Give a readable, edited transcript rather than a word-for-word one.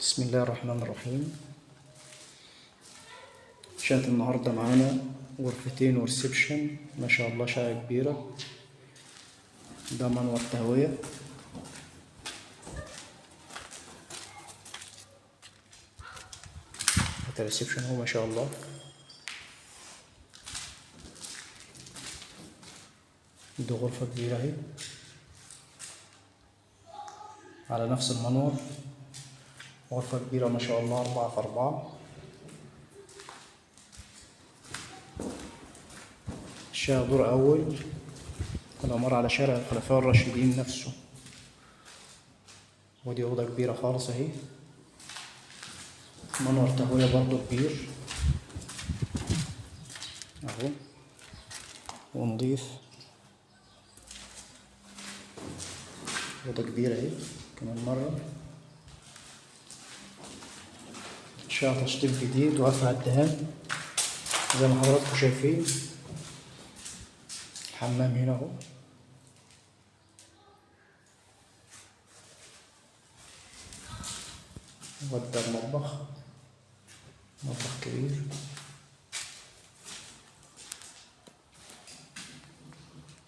بسم الله الرحمن الرحيم. شقة النهاردة معانا غرفتين وريسبشن، ما شاء الله شقة كبيرة. ده منور تهوية. ده الريسبشن هو ما شاء الله. دي غرفة كبيرة اهي على نفس المنور. غرفة كبيرة ما شاء الله، 4 في 4. الشقة دور أول، العمارة على شارع الخلفاء الراشدين نفسه. ودي أوضة كبيرة خالص اهي، منور تهوية برضو كبير اهو ونضيف. أوضة كبيرة اهي كمان مرة. شقة تشطيب جديد واقفة على الدهان زي ما حضراتكم شايفين. الحمام هنا اهو. وده المطبخ، مطبخ كبير.